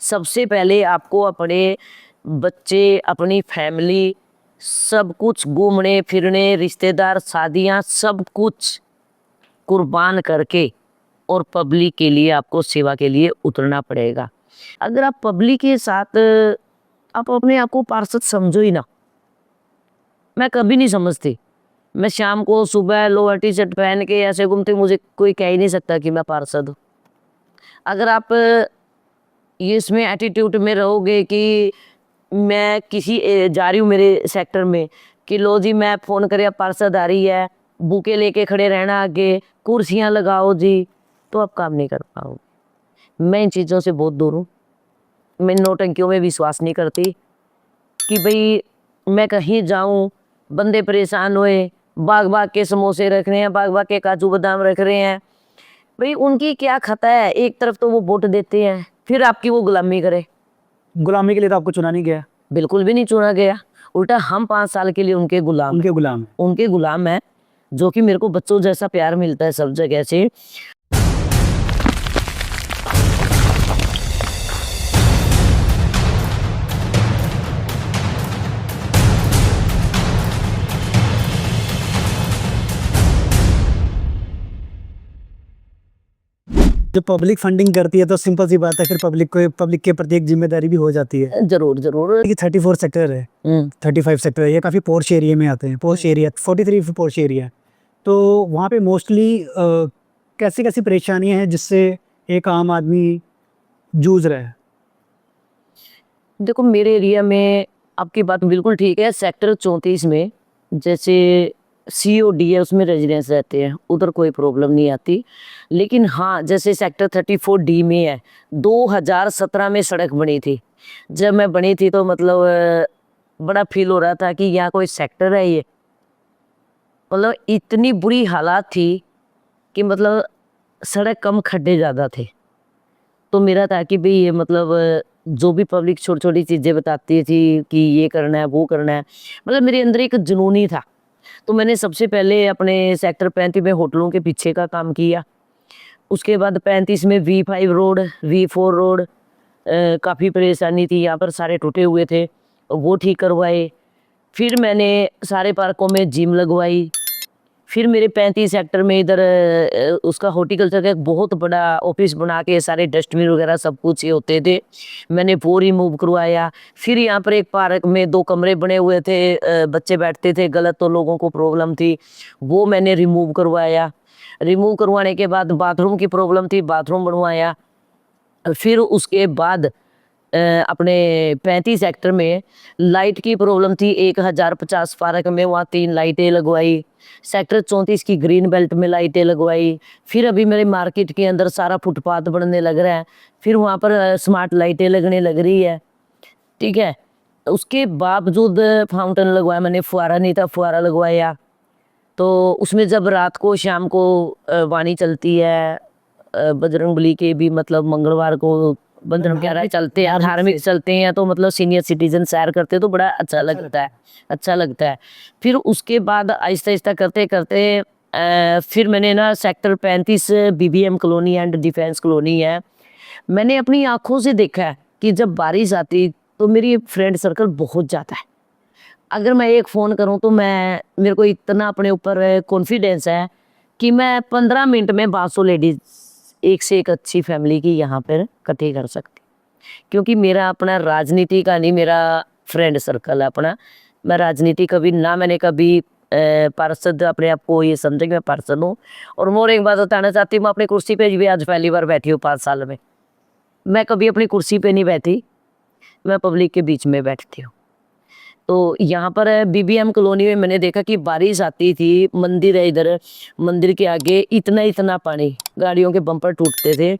सबसे पहले आपको अपने बच्चे, अपनी फैमिली, सब कुछ घूमने फिरने, रिश्तेदार, शादियां, सब कुछ कुर्बान करके और पब्लिक के लिए आपको सेवा के लिए उतरना पड़ेगा। अगर आप पब्लिक के साथ आप अपने आप को पार्षद समझो ही ना। मैं कभी नहीं समझती। मैं शाम को सुबह लोअर टी शर्ट पहन के ऐसे घूमती, मुझे कोई कह ही नहीं सकता कि मैं पार्षद हूँ। अगर आप ये इसमें एटीट्यूड में रहोगे कि मैं किसी जा रही हूँ मेरे सेक्टर में कि लो जी मैं फ़ोन करे पार्षद आ रही है, बुके लेके खड़े रहना आगे, कुर्सियाँ लगाओ जी, तो आप काम नहीं कर पाओगे। मैं इन चीज़ों से बहुत दूर हूँ। मैं नौटंकियों में विश्वास नहीं करती कि भई मैं कहीं जाऊँ, बंदे परेशान हुए, भाग-भाग के समोसे रख रहे हैं, भाग-भाग के काजू बादाम रख रहे हैं। भई उनकी क्या खता है, एक तरफ तो वो वोट देते हैं, फिर आपकी वो गुलामी करे। गुलामी के लिए तो आपको चुना नहीं गया। बिल्कुल भी नहीं चुना गया, उल्टा हम 5 साल के लिए उनके गुलाम हैं। उनके गुलाम है। उनके गुलाम हैं, जो कि मेरे को बच्चों जैसा प्यार मिलता है सब जगह से। जब पब्लिक फंडिंग करती है तो सिंपल सी बात है, फिर पब्लिक के प्रति एक जिम्मेदारी भी हो जाती है। ज़रूर, ज़रूर। कि 34 सेक्टर है, 35 सेक्टर है, ये काफ़ी पॉश एरिया में आते हैं। पॉश एरिया 43 पॉश एरिया, तो वहाँ पे मोस्टली कैसी-कैसी परेशानियाँ हैं जिससे एक आम आदमी जूझ रहा है? देखो मेरे एरिया में आपकी बात बिल्कुल ठीक है। सेक्टर 34 में जैसे सीओडी है, उसमें रेजिडेंस रहते हैं, उधर कोई प्रॉब्लम नहीं आती। लेकिन हाँ, जैसे सेक्टर 34 डी में है, 2017 में सड़क बनी थी। जब मैं बनी थी तो मतलब बड़ा फील हो रहा था कि यहाँ कोई सेक्टर है ये। मतलब इतनी बुरी हालात थी कि मतलब सड़क कम, खड्डे ज़्यादा थे। तो मेरा था कि भई ये मतलब जो भी पब्लिक छोटी-छोटी चीज़ें बताती थी कि ये करना है, वो करना है, मतलब मेरे अंदर एक जुनून ही था। तो मैंने सबसे पहले अपने सेक्टर 35 में होटलों के पीछे का काम किया। उसके बाद 35 में V5 रोड, V4 रोड काफ़ी परेशानी थी, यहाँ पर सारे टूटे हुए थे, वो ठीक करवाए। फिर मैंने सारे पार्कों में जिम लगवाई। फिर मेरे 35 सेक्टर में इधर उसका हॉर्टिकल्चर का एक बहुत बड़ा ऑफिस बना के सारे डस्टबिन वगैरह सब कुछ ये होते थे, मैंने वो रिमूव करवाया। फिर यहाँ पर एक पार्क में 2 कमरे बने हुए थे, बच्चे बैठते थे गलत, तो लोगों को प्रॉब्लम थी, वो मैंने रिमूव करवाया। रिमूव करवाने के बाद बाथरूम की प्रॉब्लम थी, बाथरूम बनवाया। फिर उसके बाद अपने 35 सेक्टर में लाइट की प्रॉब्लम थी, 1050 पार्क में वहाँ 3 लाइटें लगवाई। सेक्टर 34 की ग्रीन बेल्ट में लाइटें लगवाई। फिर अभी मेरे मार्केट के अंदर सारा फुटपाथ बनने लग रहा है, फिर वहाँ पर स्मार्ट लाइटें लगने लग रही है, ठीक है। उसके बावजूद फाउंटेन लगवाया मैंने, फुहारा नहीं था, फुहारा लगवाया। तो उसमें जब रात को शाम को वाणी चलती है, बजरंगबली के भी मतलब मंगलवार को बजरंग प्यारा चलते हैं, धार्मिक चलते हैं, तो मतलब सीनियर सिटीजन सैर करते हैं तो बड़ा अच्छा लगता है, अच्छा लगता है। फिर उसके बाद आहिस्ता-आहिस्ता करते-करते फिर मैंने ना sector 35 BBM colony and defence colony है, मैंने अपनी आँखों से देखा है कि जब बारिश आती तो मेरी फ्रेंड सर्कल बहुत ज़्यादा है। अगर मैं एक फ़ोन करूँ तो मैं मेरे को इतना अपने ऊपर कॉन्फिडेंस है कि मैं 15 मिनट में 500 लेडीज़ एक से एक अच्छी फैमिली की यहाँ पर इकट्ठी कर सकती। क्योंकि मेरा अपना राजनीति का नहीं, मेरा फ्रेंड सर्कल है अपना। मैं राजनीति कभी ना, मैंने कभी पार्षद अपने आप को ये समझे कि मैं पार्षद हूँ। और मैं और एक बात बताना चाहती हूँ, मैं अपनी कुर्सी पे भी आज पहली बार बैठी हूँ 5 साल में। मैं कभी अपनी कुर्सी पे नहीं बैठी, मैं पब्लिक के बीच में बैठती हूँ। तो यहाँ पर बीबीएम कॉलोनी में मैंने देखा कि बारिश आती थी, मंदिर है इधर, मंदिर के आगे इतना-इतना पानी, गाड़ियों के बम्पर टूटते थे।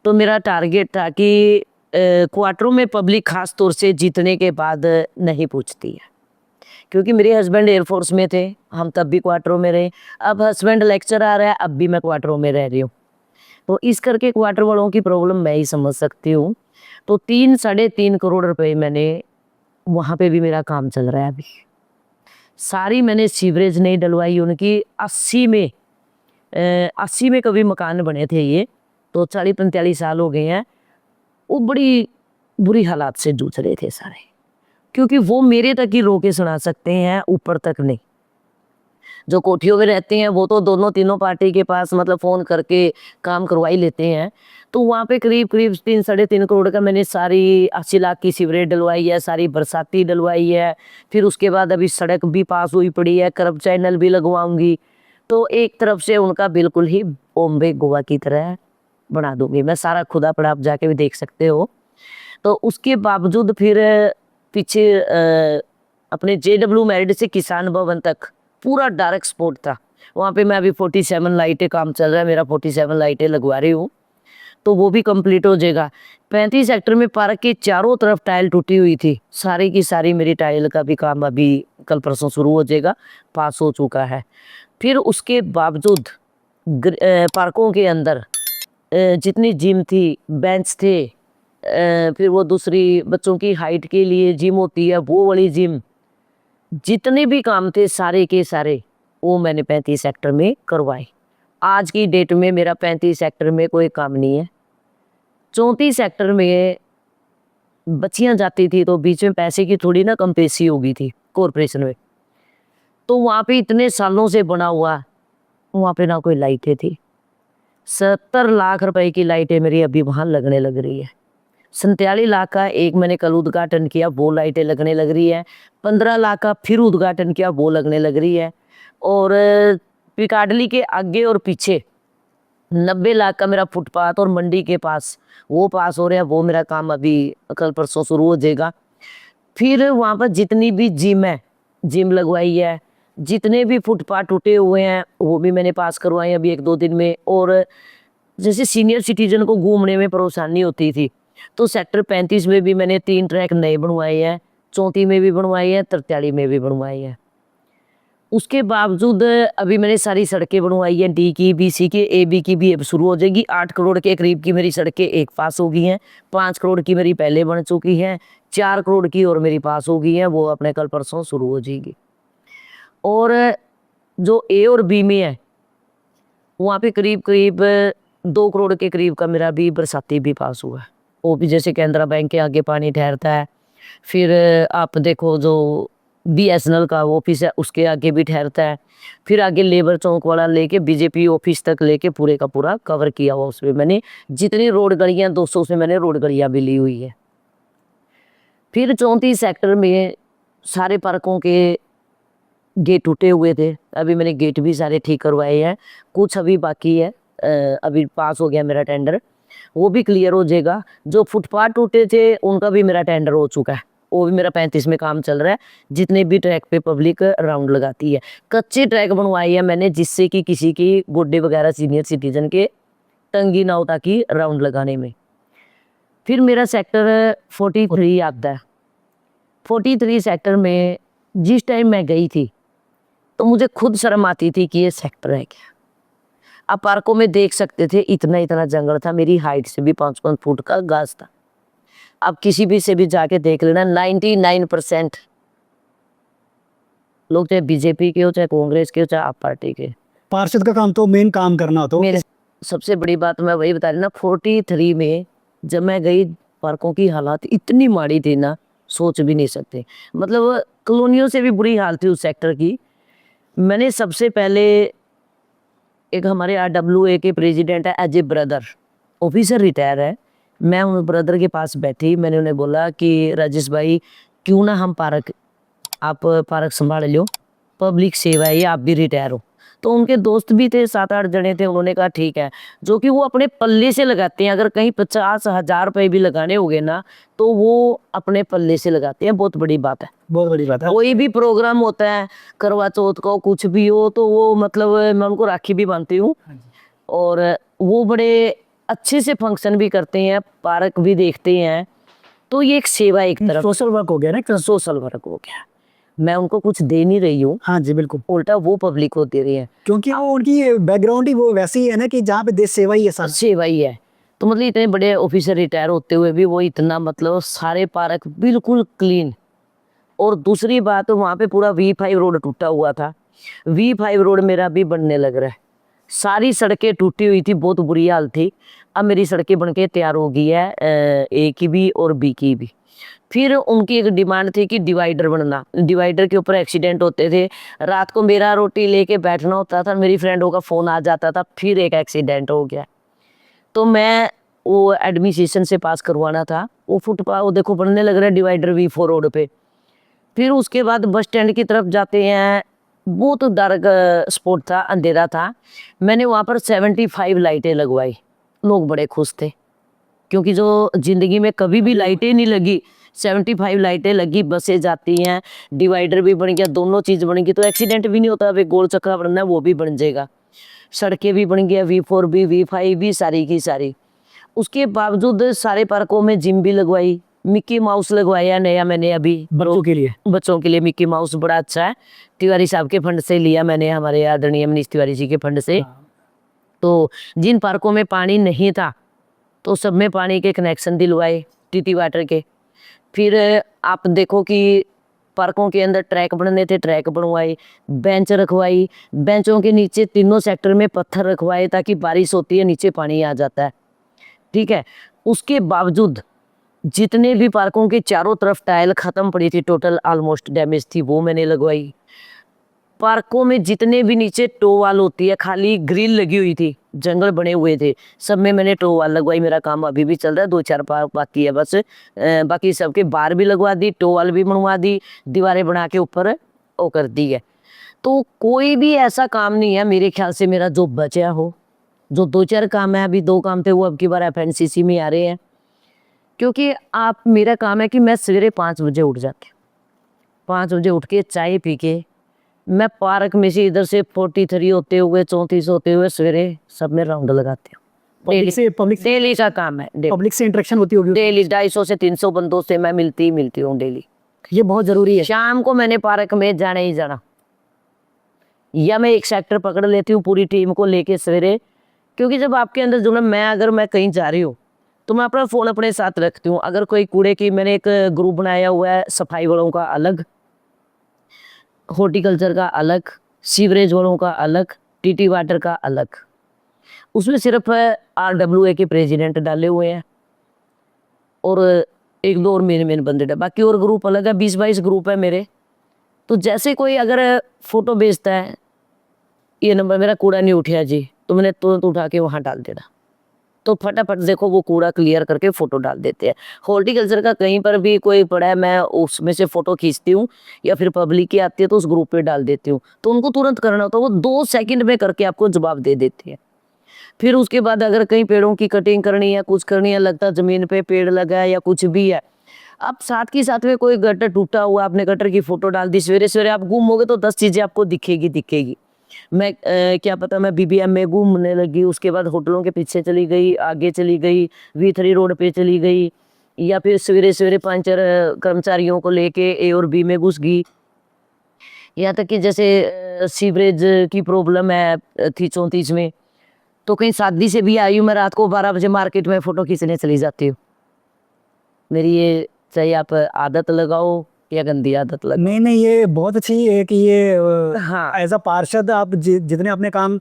तो मेरा टारगेट था कि क्वार्टरों में पब्लिक ख़ास तौर से जीतने के बाद नहीं पूछती है। क्योंकि मेरे हस्बैंड एयरफोर्स में थे, हम तब भी क्वार्टरों में रहे। अब हस्बैंड लेक्चर आ रहा है, अब भी मैं क्वार्टरों में रह रही हूँ। तो इस करके क्वार्टर वालों की प्रॉब्लम मैं ही समझ सकती हूँ। तो 3 साढ़े 3 करोड़ रुपए मैंने, वहाँ पे भी मेरा काम चल रहा है अभी। सारी मैंने सीवरेज नहीं डलवाई उनकी, 80 में कभी मकान बने थे ये, तो 40-45 साल हो गए हैं। वो बड़ी बुरी हालात से जूझ रहे थे सारे, क्योंकि वो मेरे तक ही रोके सुना सकते हैं, ऊपर तक नहीं। जो कोठियों में रहते हैं वो तो दोनों तीनों पार्टी के पास मतलब फ़ोन करके काम करवा ही लेते हैं। तो वहाँ पे करीब-करीब 3 साढ़े 3 करोड़ का मैंने सारी 80 लाख की सीवरेज डलवाई है, सारी बरसाती डलवाई है। फिर उसके बाद अभी सड़क भी पास हुई पड़ी है, कर्ब चैनल भी लगवाऊँगी। तो एक तरफ से उनका बिल्कुल ही बॉम्बे गोवा की तरह बना दूँगी। मैं सारा खुदा पड़ा, आप जाके भी देख सकते हो। तो उसके बावजूद फिर पीछे अपने जेडब्ल्यू मैरिड से किसान भवन तक पूरा डार्क स्पॉट था। वहाँ पे मैं अभी 47 लाइटें काम चल रहा है, मेरा 47 लाइटें लगवा रही हूँ, तो वो भी कंप्लीट हो जाएगा। 35 सेक्टर में पार्क के चारों तरफ टाइल टूटी हुई थी, सारी की सारी मेरी टाइल का भी काम अभी कल परसों शुरू हो जाएगा, पास हो चुका है। फिर उसके बावजूद पार्कों के अंदर जितनी जिम थी, बेंच थे, फिर वो दूसरी बच्चों की हाइट के लिए जिम होती है, वो वाली जिम, जितने भी काम थे सारे के सारे वो मैंने 35 सेक्टर में करवाए। आज की डेट में मेरा 35 सेक्टर में कोई काम नहीं है। 34 सेक्टर में बच्चियां जाती थी तो बीच में पैसे की थोड़ी ना कम पेशी हो गई थी कॉरपोरेशन में, तो वहाँ पे इतने सालों से बना हुआ, वहाँ पे ना कोई लाइटें थी। 70 लाख रुपए की लाइटें मेरी अभी वहाँ लगने लग रही है। 47 लाख का एक मैंने कल उद्घाटन किया, वो लाइटें लगने लग रही है। 15 लाख का फिर उद्घाटन किया, वो लगने लग रही है। और पिकाडली के आगे और पीछे 90 लाख का मेरा फुटपाथ और मंडी के पास वो पास हो रहा है, वो मेरा काम अभी कल परसों शुरू हो जाएगा। फिर वहाँ पर जितनी भी जिम है, जिम लगवाई है, जितने भी फुटपाथ टूटे हुए हैं वो भी मैंने पास करवाए हैं अभी 1-2 दिन में। और जैसे सीनियर सिटीजन को घूमने में परेशानी होती थी, तो सेक्टर 35 में भी मैंने 3 ट्रैक नए बनवाए हैं, 34 में भी बनवाए हैं, 43 में भी बनवाए हैं। उसके बावजूद अभी मैंने सारी सड़कें बनवाई हैं, डी की, बी, सी की, ए, बी की भी अब शुरू हो जाएगी। 8 करोड़ के करीब की मेरी सड़कें एक पास हो गई हैं, 5 करोड़ की मेरी पहले बन चुकी हैं, 4 करोड़ की और मेरी पास हो गई हैं, वो अपने कल परसों शुरू हो जाएगी। और जो ए और बी में है, वहाँ पे करीब-करीब 2 करोड़ के करीब का मेरा भी बरसाती भी पास हुआ है। वो भी जैसे कैनरा बैंक के आगे पानी ठहरता है, फिर आप देखो जो बीएसएनएल का ऑफिस है उसके आगे भी ठहरता है, फिर आगे लेबर चौक वाला लेके बीजेपी ऑफिस तक लेके पूरे का पूरा कवर किया हुआ उसमें मैंने। जितनी रोड गलियाँ 200 से मैंने रोड गलियाँ भी ली हुई है। फिर 34 सेक्टर में सारे पार्कों के गेट टूटे हुए थे, अभी मैंने गेट भी सारे ठीक करवाए हैं, कुछ अभी बाकी है। अभी पास हो गया मेरा टेंडर, वो भी क्लियर हो जाएगा। जो फुटपाथ टूटे थे उनका भी मेरा टेंडर हो चुका है, वो भी मेरा 35 में काम चल रहा है। जितने भी ट्रैक पे पब्लिक राउंड लगाती है, कच्चे ट्रैक बनवाए हैं मैंने, जिससे कि किसी की गुड्डे वगैरह सीनियर सिटीजन के तंगी ना हो ताकि राउंड लगाने में। फिर मेरा सेक्टर 43 आता है। 43 सेक्टर में जिस टाइम मैं गई थी तो मुझे खुद शर्म आती थी कि ये सेक्टर है क्या। आप पार्कों में देख सकते थे, इतना इतना जंगल था, मेरी हाइट से भी 5-5 फुट का घास था। आप किसी भी से भी जाके देख लेना, 99% लोग चाहे बीजेपी के हो, चाहे कांग्रेस के हो, चाहे आप पार्टी के। पार्षद का काम तो मेन काम करना होता है। मेरे सबसे बड़ी बात मैं वही बता रही ना, 43 में जब मैं गई, पार्कों की हालात इतनी माड़ी थी ना, सोच भी नहीं सकते। मतलब कॉलोनियों से भी बुरी हाल थी उस सेक्टर की। मैंने सबसे पहले एक हमारे आरडब्ल्यूए के प्रेसिडेंट है as a brother, officer retire है, मैं उन ब्रदर के पास बैठी, मैंने उन्हें बोला कि राजेश भाई क्यों ना हम पार्क, आप पार्क संभाल लो, पब्लिक सेवा है ये, आप भी रिटायर हो। तो उनके दोस्त भी थे, 7-8 जने थे, उन्होंने कहा ठीक है। जो कि वो अपने पल्ले से लगाते हैं, अगर कहीं 50,000 रुपये भी लगाने होंगे ना तो वो अपने पल्ले से लगाते हैं, बहुत बड़ी बात है। बहुत बड़ी बात है। कोई भी प्रोग्राम होता है, करवा चौथ का कुछ भी हो, तो वो मतलब मैं उनको राखी भी बांधती हूँ, और वो बड़े अच्छे से फंक्शन भी करते हैं, पार्क भी देखते हैं। तो ये एक सेवा, एक तरफ सोशल वर्क हो गया ना, सोशल वर्क हो गया। मैं उनको कुछ दे नहीं रही हूँ, हाँ जी बिल्कुल, उल्टा वो पब्लिक को दे रही है, क्योंकि वो उनकी बैकग्राउंड ही वो वैसी है ना कि जहाँ पे देश सेवा ही है सारा। सेवा ही है। तो मतलब इतने बड़े ऑफिसर रिटायर होते हुए भी वो इतना मतलब सारे पार्क बिल्कुल क्लीन। और दूसरी बात, वहाँ पे पूरा V5 रोड टूटा हुआ था, V5 रोड मेरा भी बनने लग रहा है। सारी सड़कें टूटी हुई थी, बहुत बुरी हाल थी। अब मेरी सड़कें बनके तैयार हो गई है, ए की भी और बी की भी। फिर उनकी एक डिमांड थी कि डिवाइडर बनना, डिवाइडर के ऊपर एक्सीडेंट होते थे। रात को मेरा रोटी लेके बैठना होता था, मेरी फ्रेंडों का फ़ोन आ जाता था, फिर एक एक्सीडेंट हो गया। तो मैं वो एडमिनिस्ट्रेशन से पास करवाना था, वो फुटपाथ वो देखो बनने लग रहा है डिवाइडर V4 रोड पे। फिर उसके बाद बस स्टैंड की तरफ जाते हैं, बहुत डार्क स्पॉट था, अंधेरा था। मैंने वहाँ पर 75 लाइटें लगवाई, लोग बड़े खुश थे, क्योंकि जो ज़िंदगी में कभी भी लाइटें नहीं लगी, 75 लाइटें लगी, बसें जाती हैं, डिवाइडर भी बन गया, दोनों चीज़ बन गई तो एक्सीडेंट भी नहीं होता। अब एक गोल चक्रा बनना है वो भी बन जाएगा, सड़कें भी बन गया, V4 भी V5 भी सारी की सारी। उसके बावजूद सारे पार्कों में जिम भी लगवाई, मिक्की माउस लगवाया नया मैंने अभी बच्चों के लिए। बच्चों के लिए मिक्की माउस बड़ा अच्छा है, तिवारी साहब के फंड से लिया मैंने, हमारे आदरणीय मनीष तिवारी जी के फंड से। तो जिन पार्कों में पानी नहीं था तो सब में पानी के कनेक्शन दिलवाए टीटी वाटर के। फिर आप देखो कि पार्कों के अंदर ट्रैक बनने थे, ट्रैक बनवाए, बेंच रखवाई, बेंचों के नीचे तीनों सेक्टर में पत्थर रखवाए ताकि बारिश होती है नीचे पानी आ जाता है, ठीक है। उसके बावजूद जितने भी पार्कों के चारों तरफ टाइल खत्म पड़ी थी, टोटल ऑलमोस्ट डैमेज थी, वो मैंने लगवाई। पार्कों में जितने भी नीचे टो वाल होती है, खाली ग्रिल लगी हुई थी, जंगल बने हुए थे, सब में मैंने टो वाल लगवाई। मेरा काम अभी भी चल रहा है, 2-4 पार्क बाकी है बस। बाकी सबके बार भी लगवा दी, टो वाल भी बनवा दी, दीवारें बना के ऊपर वो कर दी है। तो कोई भी ऐसा काम नहीं है मेरे ख्याल से मेरा जो बचा हो। जो 2-4 काम है, अभी 2 काम थे, वो अब की बार FNCC में आ रहे हैं। क्योंकि आप मेरा काम है कि मैं सवेरे 5 बजे उठ जाती हूँ, 5 बजे उठ के चाय पी के मैं पार्क में से इधर से 43 होते हुए 34 होते हुए सवेरे सब में राउंड लगाती हूँ। डेली का काम है, पब्लिक से इंटरेक्शन होती होगी। डेली 250 से 300 बंदों से मैं मिलती हूँ डेली। ये बहुत जरूरी है। शाम को मैंने पार्क में जाना ही जाना, या मैं एक सेक्टर पकड़ लेती हूँ पूरी टीम को लेके सवेरे। क्योंकि जब आपके अंदर जो ना, मैं अगर मैं कहीं जा रही हूँ तो मैं अपना फ़ोन अपने साथ रखती हूँ। अगर कोई कूड़े की, मैंने एक ग्रुप बनाया हुआ है, सफाई वालों का अलग, हॉर्टिकल्चर का अलग, सीवरेज वालों का अलग, टीटी वाटर का अलग। उसमें सिर्फ RWA के प्रेसिडेंट डाले हुए हैं और 1-2 और मेन बंदे डाले, बाकी और ग्रुप अलग है, 20-22 ग्रुप है मेरे। तो जैसे कोई अगर फोटो भेजता है, ये नंबर मेरा कूड़ा नहीं उठा जी, तो मैंने तुरंत उठा के वहाँ डाल देना, तो फटाफट देखो वो कूड़ा क्लियर करके फोटो डाल देते हैं। हॉर्टिकल्चर का कहीं पर भी कोई पड़ा है, मैं उसमें से फोटो खींचती हूँ, या फिर पब्लिक की आती है तो उस ग्रुप पे डाल देती हूँ, तो उनको तुरंत करना होता है, वो 2 सेकंड में करके आपको जवाब दे देते हैं। फिर उसके बाद अगर कहीं पेड़ों की कटिंग करनी है, कुछ करनी है, लगता जमीन पे पेड़ लगा है या कुछ भी है, अब साथ के साथ में कोई गटर टूटा हुआ, आपने गटर की फोटो डाल दी, सवेरे सवेरे आप घूमोगे तो 10 चीजें आपको दिखेगी। मैं क्या पता मैं BBM में घूमने लगी, उसके बाद होटलों के पीछे चली गई, आगे चली गई, V3 रोड पे चली गई, या फिर सवेरे सवेरे पंचर कर्मचारियों को लेके A और B में घुस गई। यहाँ तक कि जैसे सीवरेज की प्रॉब्लम है थी 34 में, तो कहीं शादी से भी आई हूँ, मैं रात को 12 बजे मार्केट में फ़ोटो खींचने चली जाती हूँ। मेरी ये, चाहे आप आदत लगाओ या गंदी आदत लगाओ। नहीं, ये बहुत अच्छी है कि ये हाँ, एज अ पार्षद आप जितने अपने काम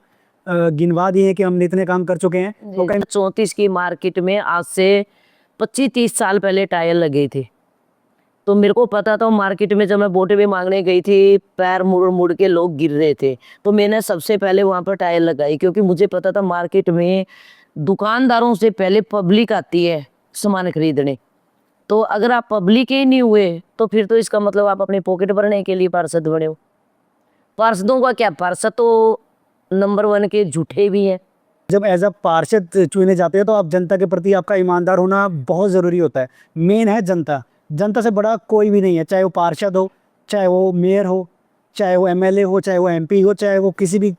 गिनवा दिए हैं कि हमने इतने काम कर चुके हैं, तो कहीं 34 की मार्केट में आज से 25-30 साल पहले टायर लगे थे। तो मेरे को पता था मार्केट में, जब मैं वोट भी मांगने गई थी, पैर मुड़ मुड़ के लोग गिर रहे थे, तो मैंने सबसे पहले वहाँ पर टायर लगाई, क्योंकि मुझे पता था मार्केट में दुकानदारों से पहले पब्लिक आती है सामान खरीदने। तो अगर आप पब्लिक ही नहीं हुए तो फिर तो इसका मतलब आप अपने पॉकेट भरने के लिए पार्षद बने हो। पार्षदों का क्या, पार्षद तो नंबर 1 के झूठे भी हैं। जब एज अ पार्षद चुने जाते हैं तो आप जनता के प्रति आपका ईमानदार होना बहुत ज़रूरी होता है। मेन है जनता, जनता से बड़ा कोई भी नहीं है, चाहे वो पार्षद हो, चाहे वो मेयर हो, चाहे वो MLA हो, चाहे वो MP हो, चाहे वो किसी भी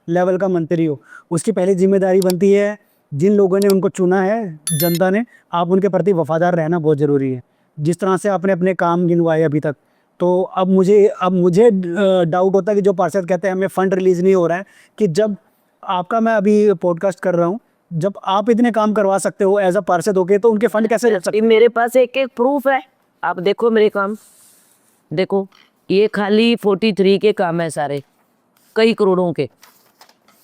लेवल का मंत्री हो। उसकी पहली जिम्मेदारी बनती है, जिन लोगों ने उनको चुना है, जनता ने, आप उनके प्रति वफादार रहना बहुत ज़रूरी है। जिस तरह से आपने अपने काम गिनवाए अभी तक, तो अब मुझे डाउट होता है कि जो पार्षद कहते हैं हमें फ़ंड रिलीज़ नहीं हो रहा है, कि जब आपका, मैं अभी पॉडकास्ट कर रहा हूँ, जब आप इतने काम करवा सकते हो एज अ पार्षद होके, तो उनके फंड कैसे लग सकते हैं? मेरे पास एक एक प्रूफ है, आप देखो मेरे काम, देखो ये खाली 43 के काम है सारे, कई करोड़ों के।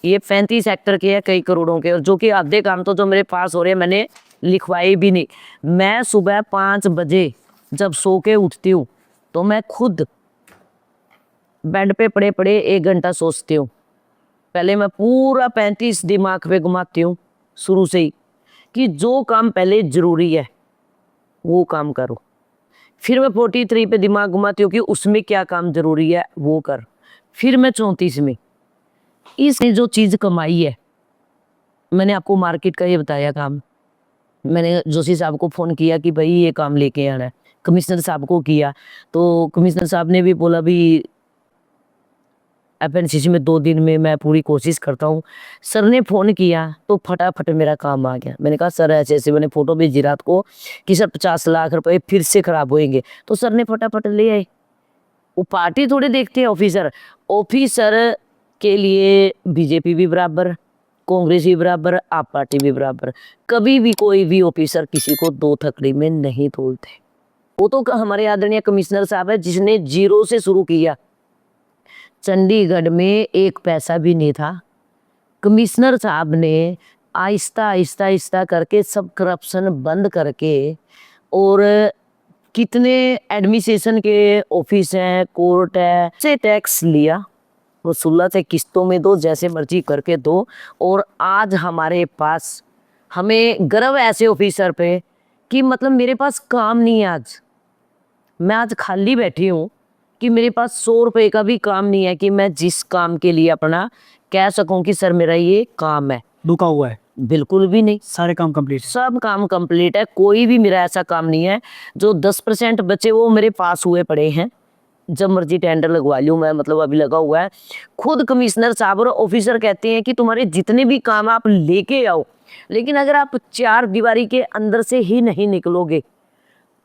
ये 35 सेक्टर के है, कई करोड़ों के, और जो कि आधे काम तो जो मेरे पास हो रहे हैं मैंने लिखवाए भी नहीं। मैं सुबह 5 बजे जब सो के उठती हूँ तो मैं खुद बेड पे पड़े पड़े 1 घंटा सोचती हूँ। पहले मैं पूरा 35 दिमाग पे घुमाती हूँ शुरू से ही, कि जो काम पहले जरूरी है वो काम करो। फिर मैं 43 पे दिमाग घुमाती हूँ कि उसमें क्या काम जरूरी है वो कर। फिर मैं 34 में इसने जो चीज कमाई है, मैंने आपको मार्केट का ये बताया काम, मैंने जोशी साहब को फोन किया कि भाई ये काम लेके आना है, कमिश्नर साहब को किया तो कमिश्नर साहब ने भी बोला भी एफएनसीसी में 2 दिन में मैं पूरी कोशिश करता हूँ। सर ने फ़ोन किया तो फटाफट मेरा काम आ गया। मैंने कहा सर ऐसे ऐसे, मैंने फ़ोटो भेजी रात को कि सर 50 लाख रुपए फिर से खराब होएंगे, तो सर ने फटाफट ले आए। वो पार्टी थोड़ी देखते हैं ऑफिसर, ऑफिसर के लिए बीजेपी भी बराबर, कांग्रेस भी बराबर, आप पार्टी भी बराबर। कभी भी कोई भी ऑफिसर किसी को 2 थकड़ी में नहीं तोलते। वो तो हमारे आदरणीय कमिश्नर साहब है जिसने जीरो से शुरू किया। चंडीगढ़ में 1 पैसा भी नहीं था, कमिश्नर साहब ने आहिस्ता आहिस्ता आहिस्ता करके सब करप्शन बंद करके, और कितने एडमिनिस्ट्रेशन के ऑफिस हैं, कोर्ट है, से टैक्स लिया, वसूला से किस्तों में दो, जैसे मर्जी करके दो। और आज हमारे पास, हमें गर्व है ऐसे ऑफिसर पे कि मतलब मेरे पास काम नहीं है। आज मैं आज खाली बैठी हूँ कि मेरे पास 100 रुपए का भी काम नहीं है कि मैं जिस काम के लिए अपना कह सकूं कि सर मेरा ये काम है। रुका हुआ है, बिल्कुल भी नहीं, सारे काम कंप्लीट। सब काम कंप्लीट है। कोई भी मेरा ऐसा काम नहीं है जो 10% बचे वो मेरे पास हुए पड़े हैं। जब मर्जी टेंडर लगवा लूँ मैं, मतलब अभी लगा हुआ है। खुद कमिश्नर साहब और ऑफिसर कहते हैं कि तुम्हारे जितने भी काम आप लेके आओ, लेकिन अगर आप 4 दीवारी के अंदर से ही नहीं निकलोगे,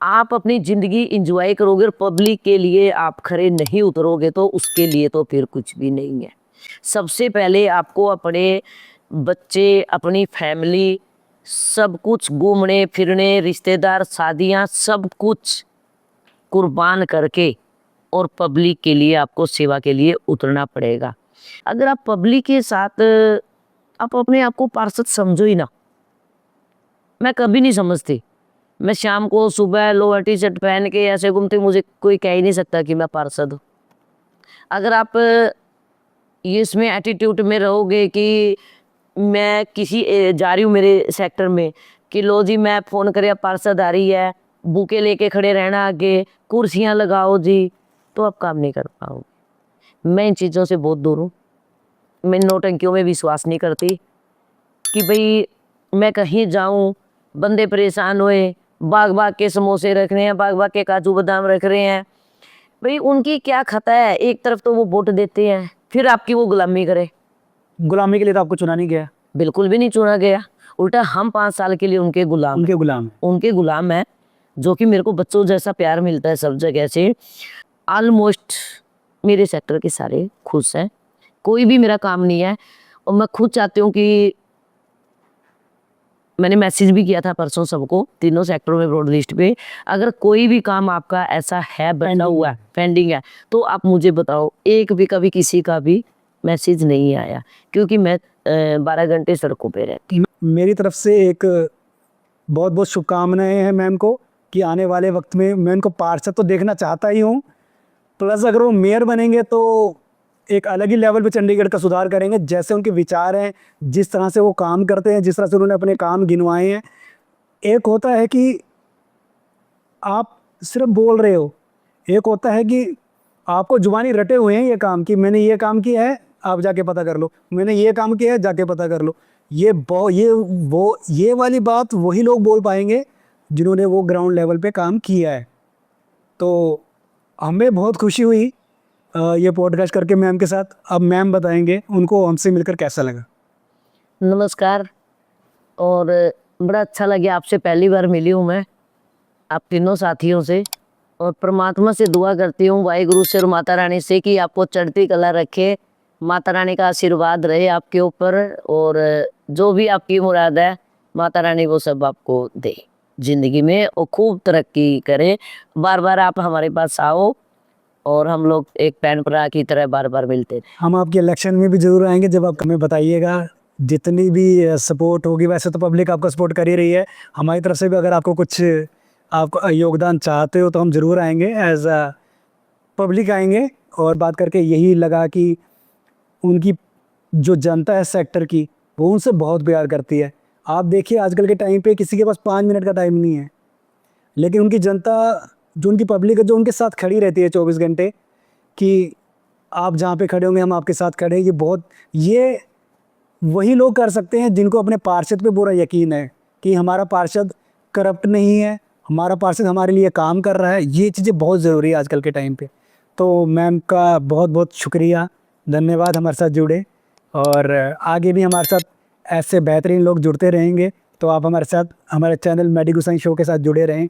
आप अपनी जिंदगी इंजॉय करोगे और पब्लिक के लिए आप खड़े नहीं उतरोगे, तो उसके लिए तो फिर कुछ भी नहीं है। सबसे पहले आपको अपने बच्चे, अपनी फैमिली, सब कुछ घूमने फिरने, रिश्तेदार, शादियां, सब कुछ कुर्बान करके और पब्लिक के लिए, आपको सेवा के लिए उतरना पड़ेगा। अगर आप पब्लिक के साथ आप अपने आप को पार्षद समझो ही ना, मैं कभी नहीं समझती। मैं शाम को सुबह लोअर टी शर्ट पहन के ऐसे घूमती, मुझे कोई कह ही नहीं सकता कि मैं पार्षद हूँ। अगर आप ये इसमें एटीट्यूड में रहोगे कि मैं किसी जा रही हूँ मेरे सेक्टर में कि लो जी मैं फ़ोन करे पार्षद आ रही है, बुके लेके खड़े रहना आगे, कुर्सियाँ लगाओ जी, तो आप काम नहीं कर पाओगे। मैं इन चीज़ों से बहुत दूर हूँ। मैं नौटंकियों में विश्वास नहीं करती कि भाई मैं कहीं जाऊँ, बंदे परेशान हुए, बाग-बाग के समोसे रख रहे हैं, बाग-बाग के काजू बादाम रख रहे हैं। भाई उनकी क्या खता है, एक तरफ तो वो वोट देते हैं, फिर आपकी वो गुलामी करे। गुलामी के लिए तो आपको चुना नहीं गया, बिल्कुल भी नहीं चुना गया, उल्टा हम 5 साल के लिए उनके गुलाम उनके गुलाम हैं। उनके गुलाम हैं, जो कि मेरे को बच्चों जैसा प्यार मिलता है सब जगह से। ऑलमोस्ट मेरे सेक्टर के सारे खुश हैं, कोई भी मेरा काम नहीं है। और मैं खुद चाहती हूँ कि मैंने मैसेज भी किया था परसों सबको, तीनों सेक्टरों में ब्रॉड लिस्ट पे, अगर कोई भी काम आपका ऐसा है बचा हुआ है, पेंडिंग है, तो आप मुझे बताओ। एक भी कभी किसी का भी मैसेज नहीं आया, क्योंकि मैं 12 घंटे सड़कों पे रहती हूँ। मेरी तरफ से एक बहुत बहुत शुभकामनाएं हैं मैम को कि आने वाले वक्त में मैं उनको पार्षद तो देखना चाहता ही हूँ, प्लस अगर वो मेयर बनेंगे तो एक अलग ही लेवल पे चंडीगढ़ का सुधार करेंगे। जैसे उनके विचार हैं, जिस तरह से वो काम करते हैं, जिस तरह से उन्होंने अपने काम गिनवाए हैं। एक होता है कि आप सिर्फ बोल रहे हो, एक होता है कि आपको जुबानी रटे हुए हैं ये काम कि मैंने ये काम किया है, आप जाके पता कर लो, मैंने ये काम किया है, जाके पता कर लो। ये वाली बात वही लोग बोल पाएंगे जिन्होंने वो ग्राउंड लेवल पे काम किया है। तो हमें बहुत खुशी हुई ये पॉडकास्ट करके मैम के साथ। अब मैम बताएंगे उनको हमसे मिलकर कैसा लगा। नमस्कार, और बड़ा अच्छा लगा, आपसे पहली बार मिली हूँ मैं, आप तीनों साथियों से। और परमात्मा से दुआ करती हूँ, वाहिगुरु से और माता रानी से, कि आपको चढ़ती कला रखे, माता रानी का आशीर्वाद रहे आपके ऊपर, और जो भी आपकी मुराद है माता रानी वो सब आपको दे जिंदगी में, और खूब तरक्की करे। बार बार आप हमारे पास आओ, और हम लोग एक बहन भरा की तरह बार बार मिलते हैं। हम आपके इलेक्शन में भी ज़रूर आएंगे, जब आप हमें बताइएगा। जितनी भी सपोर्ट होगी, वैसे तो पब्लिक आपका सपोर्ट कर ही रही है, हमारी तरफ से भी अगर आपको कुछ आप योगदान चाहते हो तो हम ज़रूर आएंगे, एज अ पब्लिक आएंगे। और बात करके यही लगा कि उनकी जो जनता है सेक्टर की, वो उनसे बहुत प्यार करती है। आप देखिए आजकल के टाइम पे किसी के पास 5 मिनट का टाइम नहीं है, लेकिन उनकी जनता, जो उनकी पब्लिक है, जो उनके साथ खड़ी रहती है 24 घंटे, कि आप जहाँ पे खड़े होंगे हम आपके साथ खड़े हैं। ये वही लोग कर सकते हैं जिनको अपने पार्षद पे पूरा यकीन है कि हमारा पार्षद करप्ट नहीं है, हमारा पार्षद हमारे लिए काम कर रहा है। ये चीज़ें बहुत ज़रूरी है आजकल के टाइम पे। तो मैम का बहुत बहुत शुक्रिया, धन्यवाद हमारे साथ जुड़े, और आगे भी हमारे साथ ऐसे बेहतरीन लोग जुड़ते रहेंगे। तो आप हमारे साथ, हमारे चैनल मेडी गोसाई शो के साथ जुड़े रहें।